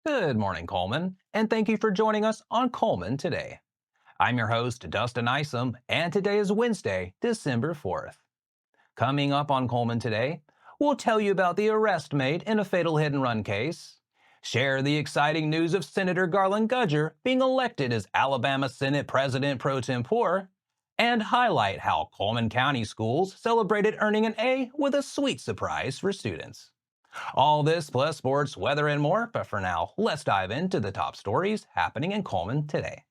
Good morning, Coleman, and thank you for joining us on Cullman Today. I'm your host, Dustin Isom, and today is Wednesday, December 4th. Coming up on Cullman Today, we'll tell you about the arrest made in a fatal hit-and-run case, share the exciting news of Senator Garland Gudger being elected as Alabama Senate President pro tempore, and highlight how Cullman County schools celebrated earning an A with a sweet surprise for students. All this plus sports, weather, and more, but for now, let's dive into the top stories happening in Cullman today.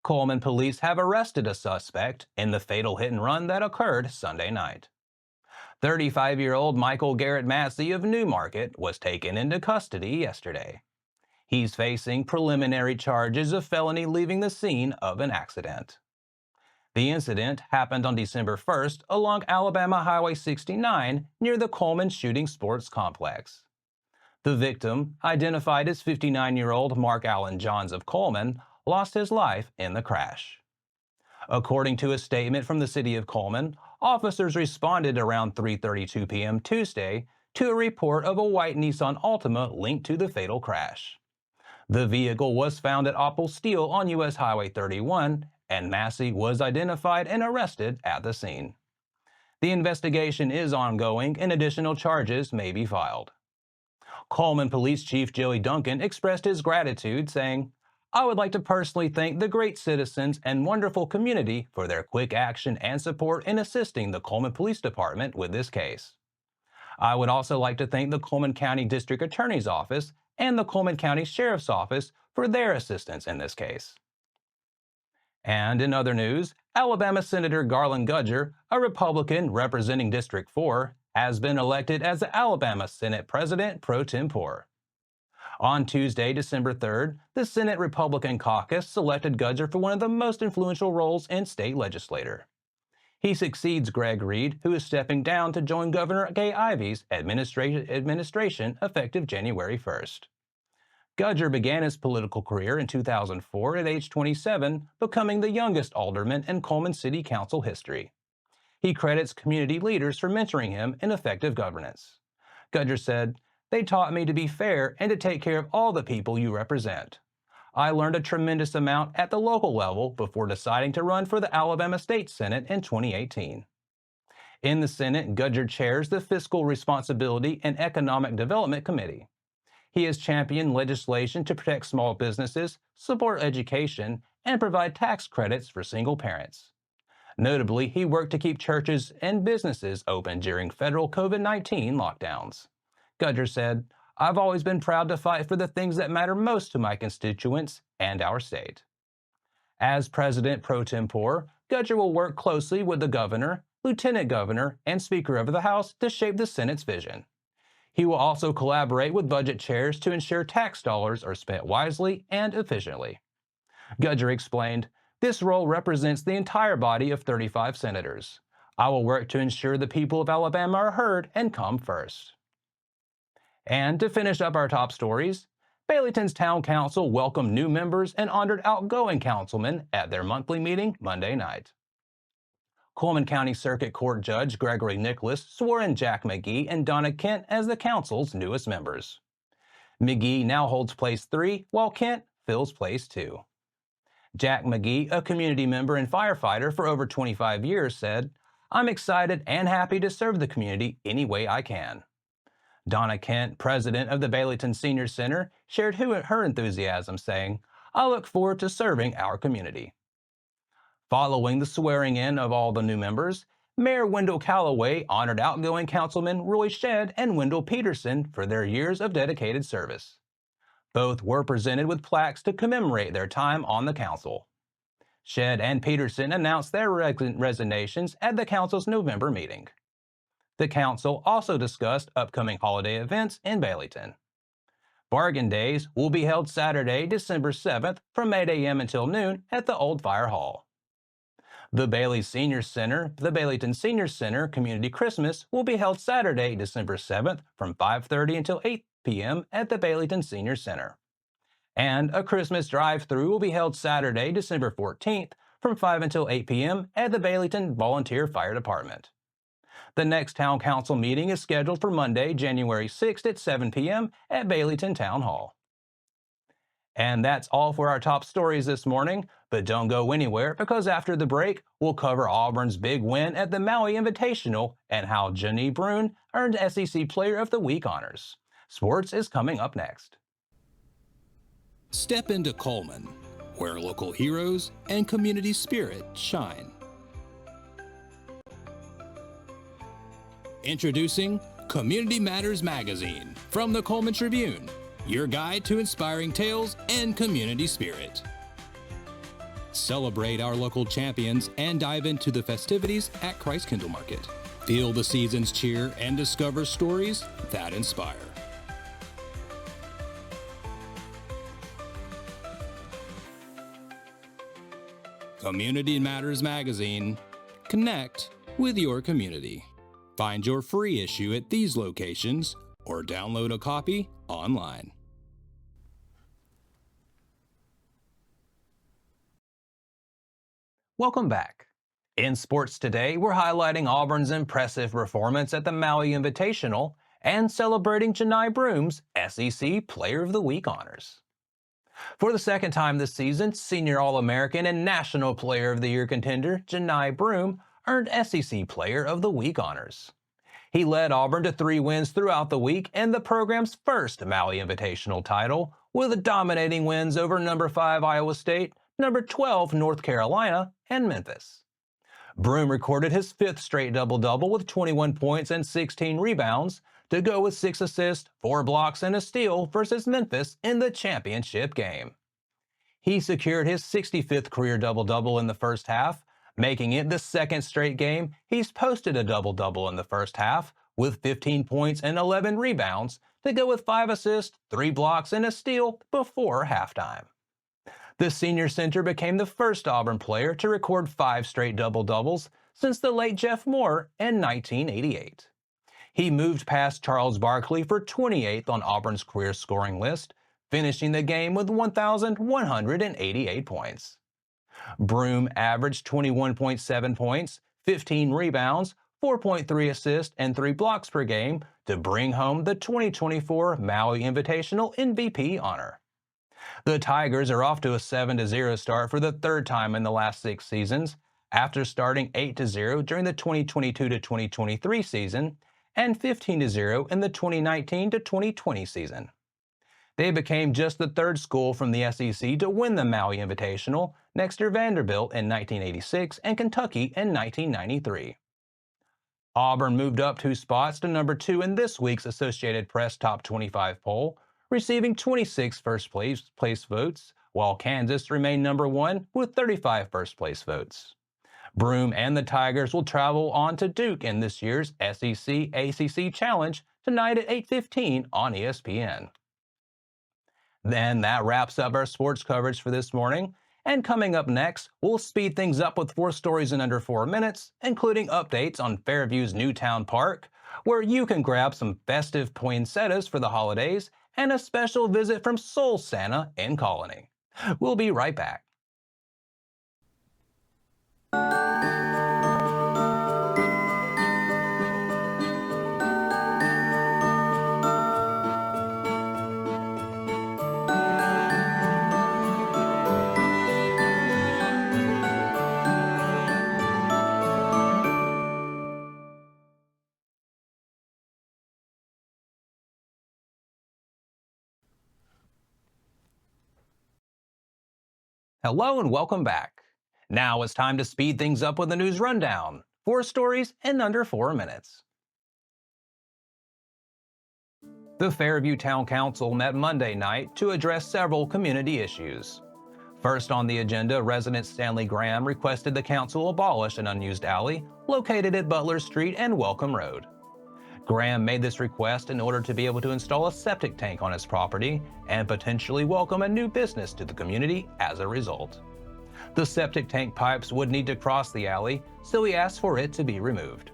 Cullman police have arrested a suspect in the fatal hit and run that occurred Sunday night. 35-year-old Michael Garrett Massey of Newmarket was taken into custody yesterday. He's facing preliminary charges of felony leaving the scene of an accident. The incident happened on December 1st along Alabama Highway 69 near the Cullman Shooting Sports Complex. The victim, identified as 59-year-old Mark Allen Johns of Cullman, lost his life in the crash. According to a statement from the city of Cullman, officers responded around 3:32 p.m. Tuesday to a report of a white Nissan Altima linked to the fatal crash. The vehicle was found at Opal Steel on U.S. Highway 31, and Massey was identified and arrested at the scene. The investigation is ongoing and additional charges may be filed. Cullman Police Chief Joey Duncan expressed his gratitude, saying, "I would like to personally thank the great citizens and wonderful community for their quick action and support in assisting the Cullman Police Department with this case. I would also like to thank the Cullman County District Attorney's Office and the Cullman County Sheriff's Office for their assistance in this case." And in other news, Alabama Senator Garland Gudger, a Republican representing District 4, has been elected as the Alabama Senate President pro tempore. On Tuesday, December 3rd, the Senate Republican caucus selected Gudger for one of the most influential roles in state legislature. He succeeds Greg Reed, who is stepping down to join Governor Gay Ivey's administration effective January 1st. Gudger began his political career in 2004 at age 27, becoming the youngest alderman in Cullman City Council history. He credits community leaders for mentoring him in effective governance. Gudger said, "They taught me to be fair and to take care of all the people you represent. I learned a tremendous amount at the local level before deciding to run for the Alabama State Senate in 2018. In the Senate, Gudger chairs the Fiscal Responsibility and Economic Development Committee. He has championed legislation to protect small businesses, support education, and provide tax credits for single parents. Notably, he worked to keep churches and businesses open during federal COVID-19 lockdowns. Gudger said, "I've always been proud to fight for the things that matter most to my constituents and our state." As President pro tempore, Gudger will work closely with the governor, lieutenant governor, and Speaker of the House to shape the Senate's vision. He will also collaborate with budget chairs to ensure tax dollars are spent wisely and efficiently. Gudger explained, "This role represents the entire body of 35 senators. I will work to ensure the people of Alabama are heard and come first." And to finish up our top stories, Baileyton's Town Council welcomed new members and honored outgoing councilmen at their monthly meeting Monday night. Cullman County Circuit Court Judge Gregory Nicholas swore in Jack McGee and Donna Kent as the council's newest members. McGee now holds place 3, while Kent fills place 2. Jack McGee, a community member and firefighter for over 25 years, said, "I'm excited and happy to serve the community any way I can." Donna Kent, president of the Baileyton Senior Center, shared her enthusiasm, saying, "I look forward to serving our community." Following the swearing-in of all the new members, Mayor Wendell Callaway honored outgoing Councilman Roy Shedd and Wendell Peterson for their years of dedicated service. Both were presented with plaques to commemorate their time on the council. Shedd and Peterson announced their resignations at the council's November meeting. The council also discussed upcoming holiday events in Baileyton. Bargain Days will be held Saturday, December 7th from 8 a.m. until noon at the Old Fire Hall. The Baileyton Senior Center Community Christmas will be held Saturday, December 7th from 5:30 until 8 p.m. at the Baileyton Senior Center. And a Christmas drive-through will be held Saturday, December 14th from 5 until 8 p.m. at the Baileyton Volunteer Fire Department. The next Town Council meeting is scheduled for Monday, January 6th at 7 p.m. at Baileyton Town Hall. And that's all for our top stories this morning, but don't go anywhere because after the break, we'll cover Auburn's big win at the Maui Invitational and how Janae Brune earned SEC Player of the Week honors. Sports is coming up next. Step into Cullman, where local heroes and community spirit shine. Introducing Community Matters Magazine from the Cullman Tribune, your guide to inspiring tales and community spirit. Celebrate our local champions and dive into the festivities at Christ Kindle Market. Feel the season's cheer and discover stories that inspire. Community Matters Magazine. Connect with your community. Find your free issue at these locations or download a copy online. Welcome back. In sports today, we're highlighting Auburn's impressive performance at the Maui Invitational and celebrating Janae Brune's SEC Player of the Week honors. For the second time this season, Senior All-American and National Player of the Year contender Janae Brune earned SEC Player of the Week honors. He led Auburn to 3 wins throughout the week and the program's first Maui Invitational title, with dominating wins over number 5 Iowa State, number 12 North Carolina, and Memphis. Brune recorded his 5th straight double-double with 21 points and 16 rebounds to go with 6 assists, 4 blocks, and a steal versus Memphis in the championship game. He secured his 65th career double-double in the first half, making it the 2nd straight game he's posted a double-double in the first half with 15 points and 11 rebounds to go with 5 assists, 3 blocks, and a steal before halftime. The senior center became the first Auburn player to record 5 straight double-doubles since the late Jeff Moore in 1988. He moved past Charles Barkley for 28th on Auburn's career scoring list, finishing the game with 1,188 points. Brune averaged 21.7 points, 15 rebounds, 4.3 assists, and 3 blocks per game to bring home the 2024 Maui Invitational MVP honor. The Tigers are off to a 7-0 start for the 3rd time in the last 6 seasons, after starting 8-0 during the 2022-2023 season and 15-0 in the 2019-2020 season. They became just the 3rd school from the SEC to win the Maui Invitational, next to Vanderbilt in 1986 and Kentucky in 1993. Auburn moved up 2 spots to number 2 in this week's Associated Press Top 25 poll, receiving 26 first-place votes, while Kansas remained number 1 with 35 first-place votes. Brune and the Tigers will travel on to Duke in this year's SEC-ACC Challenge tonight at 8:15 on ESPN. Then that wraps up our sports coverage for this morning. And coming up next, we'll speed things up with 4 stories in under 4 minutes, including updates on Fairview's Newtown Park, where you can grab some festive poinsettias for the holidays, and a special visit from Soul Santa in Colony. We'll be right back. Hello and welcome back. Now it's time to speed things up with a news rundown. 4 stories in under 4 minutes. The Fairview Town Council met Monday night to address several community issues. First on the agenda, resident Stanley Graham requested the council abolish an unused alley located at Butler Street and Welcome Road. Graham made this request in order to be able to install a septic tank on his property and potentially welcome a new business to the community as a result. The septic tank pipes would need to cross the alley, so he asked for it to be removed.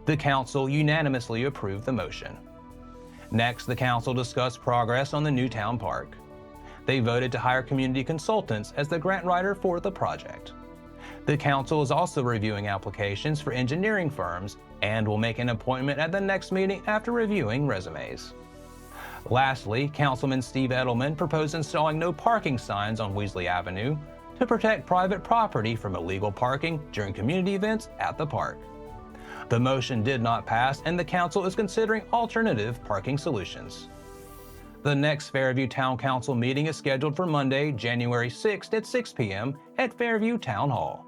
The council unanimously approved the motion. Next, the council discussed progress on the Newtown Park. They voted to hire community consultants as the grant writer for the project. The council is also reviewing applications for engineering firms and will make an appointment at the next meeting after reviewing resumes. Lastly, Councilman Steve Edelman proposed installing no parking signs on Weasley Avenue to protect private property from illegal parking during community events at the park. The motion did not pass, and the council is considering alternative parking solutions. The next Fairview Town Council meeting is scheduled for Monday, January 6th at 6 p.m. at Fairview Town Hall.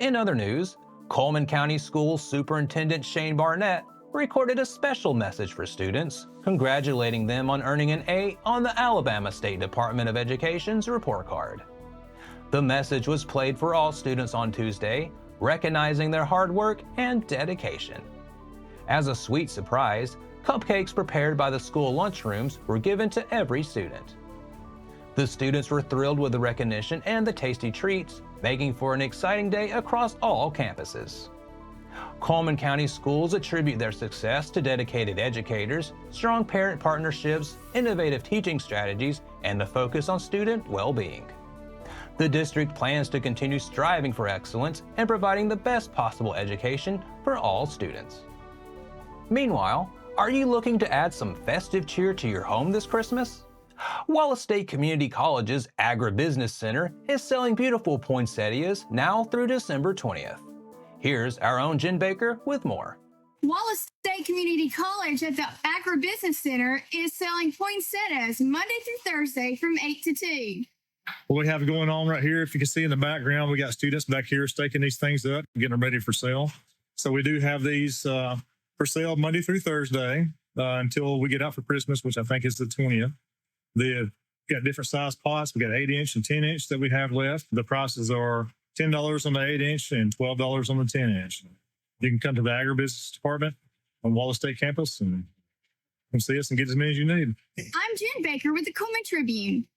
In other news, Cullman County Schools Superintendent Shane Barnett recorded a special message for students, congratulating them on earning an A on the Alabama State Department of Education's report card. The message was played for all students on Tuesday, recognizing their hard work and dedication. As a sweet surprise, cupcakes prepared by the school lunchrooms were given to every student. The students were thrilled with the recognition and the tasty treats, making for an exciting day across all campuses. Cullman County Schools attribute their success to dedicated educators, strong parent partnerships, innovative teaching strategies, and the focus on student well-being. The district plans to continue striving for excellence and providing the best possible education for all students. Meanwhile, are you looking to add some festive cheer to your home this Christmas? Wallace State Community College's Agribusiness Center is selling beautiful poinsettias now through December 20th. Here's our own Jen Baker with more. Wallace State Community College at the Agribusiness Center is selling poinsettias Monday through Thursday from 8 to 2. What we have going on right here, if you can see in the background, we got students back here staking these things up, getting them ready for sale. So we do have these for sale Monday through Thursday until we get out for Christmas, which I think is the 20th. They've got different size pots. We got 8-inch and 10-inch that we have left. The prices are $10 on the 8-inch and $12 on the 10-inch. You can come to the Agribusiness Department on Wallace State campus and come see us and get as many as you need. I'm Jen Baker with the Cullman Tribune.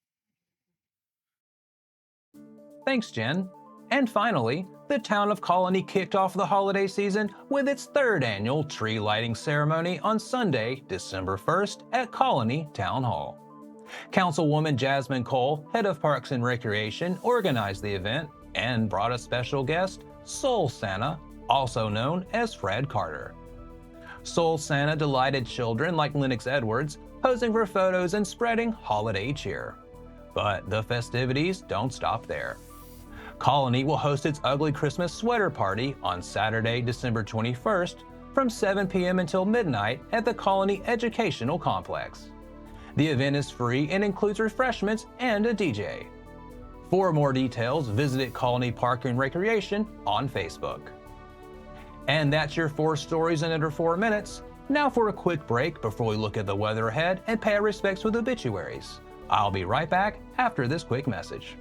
Thanks, Jen. And finally, the town of Colony kicked off the holiday season with its third annual tree lighting ceremony on Sunday, December 1st at Colony Town Hall. Councilwoman Jasmine Cole, head of Parks and Recreation, organized the event and brought a special guest, Soul Santa, also known as Fred Carter. Soul Santa delighted children like Lennox Edwards, posing for photos and spreading holiday cheer. But the festivities don't stop there. Colony will host its Ugly Christmas Sweater Party on Saturday, December 21st from 7 p.m. until midnight at the Colony Educational Complex. The event is free and includes refreshments and a DJ. For more details, visit Colony Park and Recreation on Facebook. And that's your 4 stories in under 4 minutes. Now for a quick break before we look at the weather ahead and pay our respects with obituaries. I'll be right back after this quick message.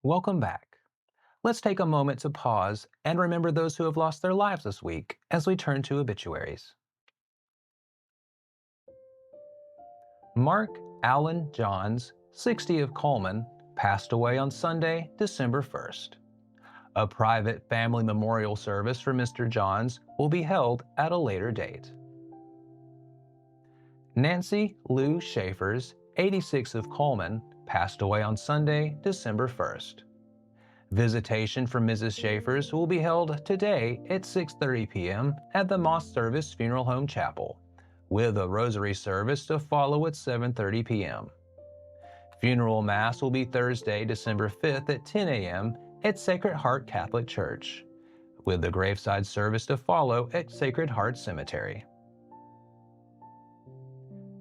Welcome back. Let's take a moment to pause and remember those who have lost their lives this week as we turn to obituaries. Mark Allen Johns, 60 of Cullman, passed away on Sunday, December 1st. A private family memorial service for Mr. Johns will be held at a later date. Nancy Lou Schaefers, 86 of Cullman, passed away on Sunday, December 1st. Visitation for Mrs. Schaefers will be held today at 6:30 p.m. at the Moss Service Funeral Home Chapel, with a rosary service to follow at 7:30 p.m. Funeral Mass will be Thursday, December 5th at 10 a.m. at Sacred Heart Catholic Church, with the graveside service to follow at Sacred Heart Cemetery.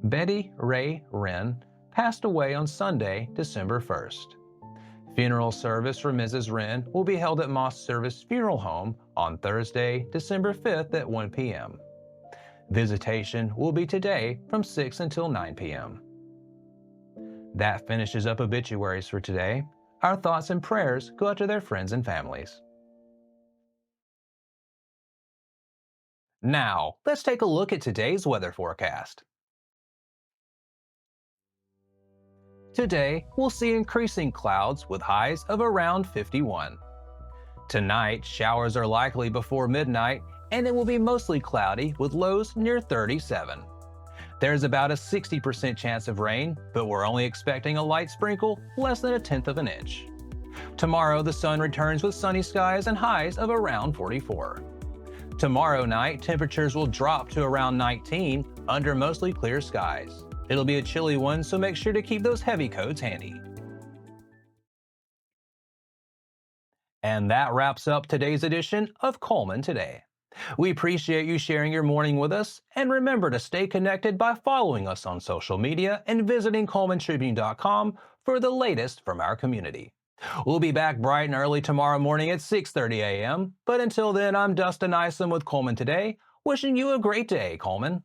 Betty Ray Wren passed away on Sunday, December 1st. Funeral service for Mrs. Wren will be held at Moss Service Funeral Home on Thursday, December 5th at 1 p.m. Visitation will be today from 6 until 9 p.m. That finishes up obituaries for today. Our thoughts and prayers go out to their friends and families. Now, let's take a look at today's weather forecast. Today, we'll see increasing clouds with highs of around 51. Tonight, showers are likely before midnight, and it will be mostly cloudy with lows near 37. There's about a 60% chance of rain, but we're only expecting a light sprinkle, less than 1/10 of an inch. Tomorrow, the sun returns with sunny skies and highs of around 44. Tomorrow night, temperatures will drop to around 19 under mostly clear skies. It'll be a chilly one, so make sure to keep those heavy coats handy. And that wraps up today's edition of Cullman Today. We appreciate you sharing your morning with us, and remember to stay connected by following us on social media and visiting CullmanTribune.com for the latest from our community. We'll be back bright and early tomorrow morning at 6:30 a.m., but until then, I'm Dustin Isom with Cullman Today, wishing you a great day, Cullman.